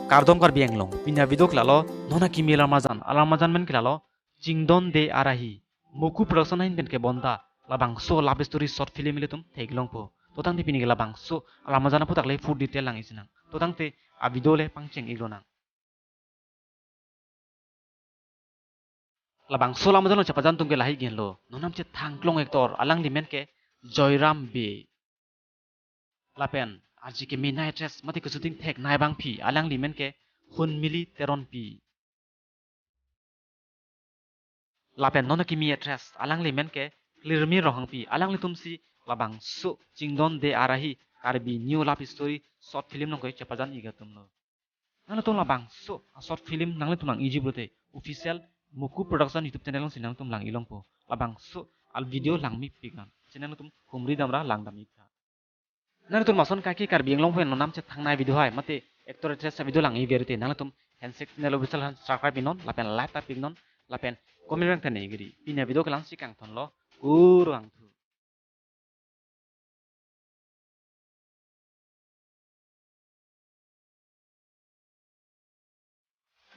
kardom kar biang long pinya video klalo nona kimi alarmazan men klalo jingdon de arahi moku production hain ben ke bonda labang so love story short film militum teglong po totang ti pini labang so alarmazan putak le full detail lang isinang totang te a video le pangcheng iglonang labang so alarmazan chapajan tum ke lahi genlo nonam che thangklong ektor alang limen ke joyram be lapen aji ke mina address mati kusuting thek nai bang pi alang limen ke hun mili teron pi lapen nono kimi address alang limen ke lirmi rohang pi alang litum si labang so jingdon de arahi karbi new love story short film nong koi chapajan iga tumno nang tum labang so short film nang tum lang iji brote official muku production youtube channel nong sinang tum lang ilong po labang so al video lang mi pigan channel tum humri damra lang dami ka nang tum mason kaki karbi long pen nam che thangnai video hai mate actor actress sa video lang i verite nang tum handshake channel official subscribe pinon lapen like ta pinon lapen comment bang tane giri pina video kelang sikang thon lo kurang